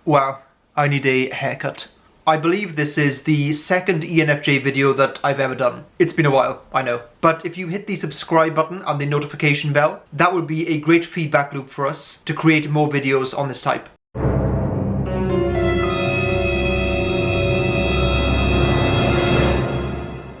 Wow, I need a haircut. I believe this is the second ENFJ video that I've ever done. It's been a while, I know. But if you hit the subscribe button and the notification bell, that would be a great feedback loop for us to create more videos on this type.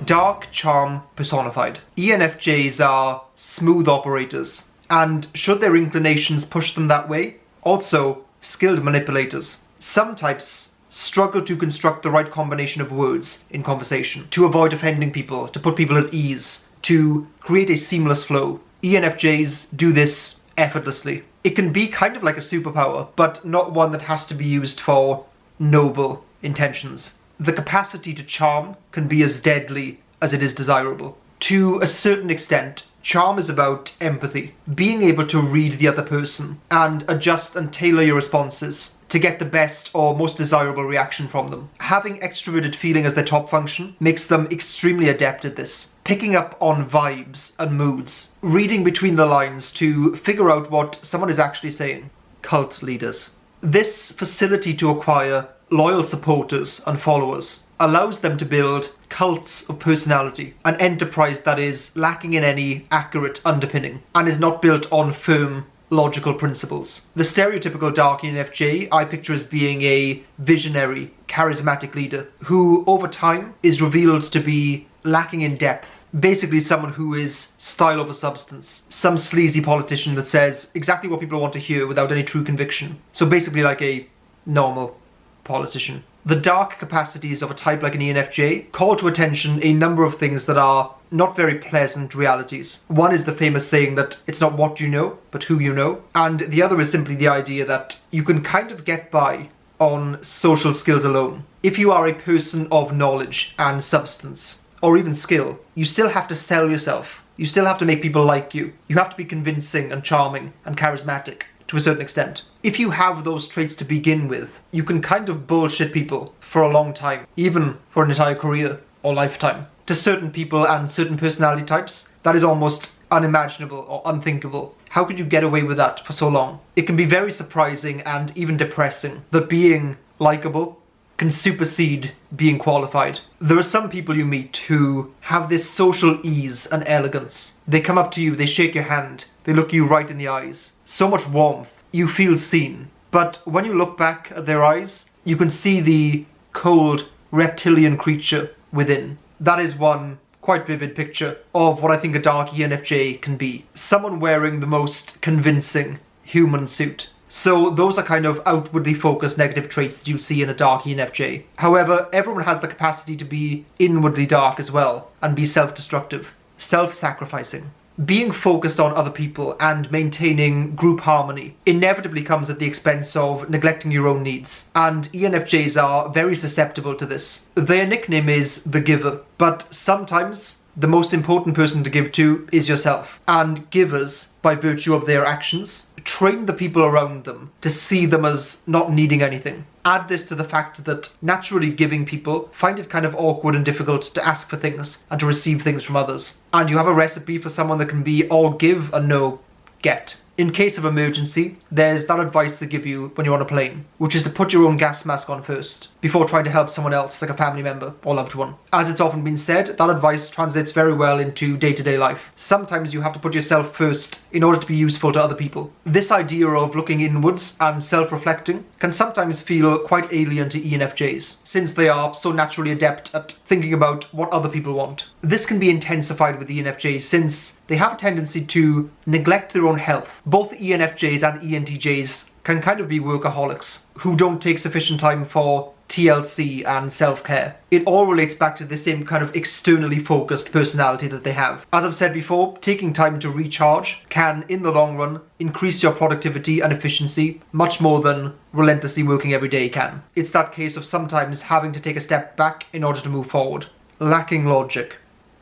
Dark charm personified. ENFJs are smooth operators, and should their inclinations push them that way, also skilled manipulators. Some types struggle to construct the right combination of words in conversation, to avoid offending people, to put people at ease, to create a seamless flow. ENFJs do this effortlessly. It can be kind of like a superpower, but not one that has to be used for noble intentions. The capacity to charm can be as deadly as it is desirable. To a certain extent, charm is about empathy, being able to read the other person and adjust and tailor your responses to get the best or most desirable reaction from them. Having extroverted feeling as their top function makes them extremely adept at this. Picking up on vibes and moods, reading between the lines to figure out what someone is actually saying. Cult leaders. This facility to acquire loyal supporters and followers allows them to build cults of personality, an enterprise that is lacking in any accurate underpinning and is not built on firm logical principles. The stereotypical dark ENFJ I picture as being a visionary, charismatic leader who over time is revealed to be lacking in depth. Basically someone who is style over substance. Some sleazy politician that says exactly what people want to hear without any true conviction. So basically like a normal politician. The dark capacities of a type like an ENFJ call to attention a number of things that are not very pleasant realities. One is the famous saying that it's not what you know, but who you know. And the other is simply the idea that you can kind of get by on social skills alone. If you are a person of knowledge and substance, or even skill, you still have to sell yourself. You still have to make people like you. You have to be convincing and charming and charismatic to a certain extent. If you have those traits to begin with, you can kind of bullshit people for a long time, even for an entire career or lifetime. To certain people and certain personality types, that is almost unimaginable or unthinkable. How could you get away with that for so long? It can be very surprising and even depressing that being likable can supersede being qualified. There are some people you meet who have this social ease and elegance. They come up to you, they shake your hand, they look you right in the eyes. So much warmth, you feel seen. But when you look back at their eyes, you can see the cold reptilian creature within. That is one quite vivid picture of what I think a dark ENFJ can be. Someone wearing the most convincing human suit. So those are kind of outwardly focused negative traits that you'll see in a dark ENFJ. However, everyone has the capacity to be inwardly dark as well and be self-destructive, self-sacrificing. Being focused on other people and maintaining group harmony inevitably comes at the expense of neglecting your own needs. And ENFJs are very susceptible to this. Their nickname is the giver, but sometimes the most important person to give to is yourself. And givers, by virtue of their actions, train the people around them to see them as not needing anything. Add this to the fact that naturally giving people find it kind of awkward and difficult to ask for things and to receive things from others. And you have a recipe for someone that can be all give and no get. In case of emergency, there's that advice they give you when you're on a plane, which is to put your own gas mask on first, before trying to help someone else, like a family member or loved one. As it's often been said, that advice translates very well into day-to-day life. Sometimes you have to put yourself first in order to be useful to other people. This idea of looking inwards and self-reflecting can sometimes feel quite alien to ENFJs, since they are so naturally adept at thinking about what other people want. This can be intensified with ENFJs since they have a tendency to neglect their own health. Both ENFJs and ENTJs can kind of be workaholics who don't take sufficient time for TLC and self-care. It all relates back to the same kind of externally focused personality that they have. As I've said before, taking time to recharge can, in the long run, increase your productivity and efficiency much more than relentlessly working every day can. It's that case of sometimes having to take a step back in order to move forward. Lacking logic.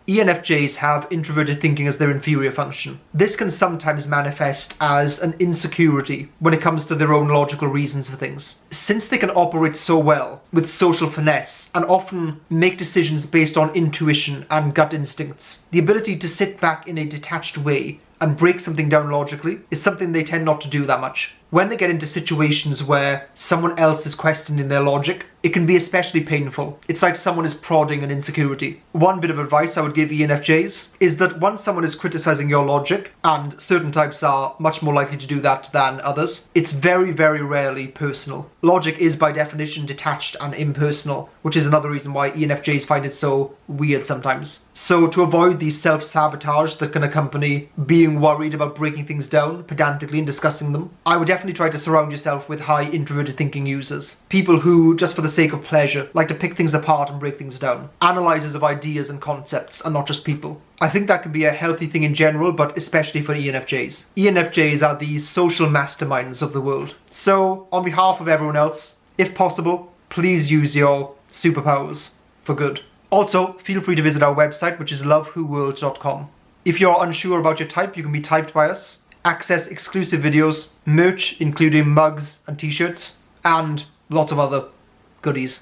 ENFJs have introverted thinking as their inferior function. This can sometimes manifest as an insecurity when it comes to their own logical reasons for things. Since they can operate so well with social finesse and often make decisions based on intuition and gut instincts, the ability to sit back in a detached way and break something down logically is something they tend not to do that much. When they get into situations where someone else is questioning their logic, it can be especially painful. It's like someone is prodding an insecurity. One bit of advice I would give ENFJs is that once someone is criticizing your logic, and certain types are much more likely to do that than others, it's very, very rarely personal. Logic is by definition detached and impersonal, which is another reason why ENFJs find it so weird sometimes. So to avoid the self-sabotage that can accompany being worried about breaking things down pedantically and discussing them, I would definitely try to surround yourself with high introverted thinking users. People who, just for the sake of pleasure, like to pick things apart and break things down. Analyzers of ideas and concepts and not just people. I think that can be a healthy thing in general, but especially for ENFJs. ENFJs are the social masterminds of the world. So, on behalf of everyone else, if possible, please use your superpowers for good. Also, feel free to visit our website, which is lovewhoworld.com. If you're unsure about your type, you can be typed by us, access exclusive videos, merch including mugs and t-shirts, and lots of other goodies.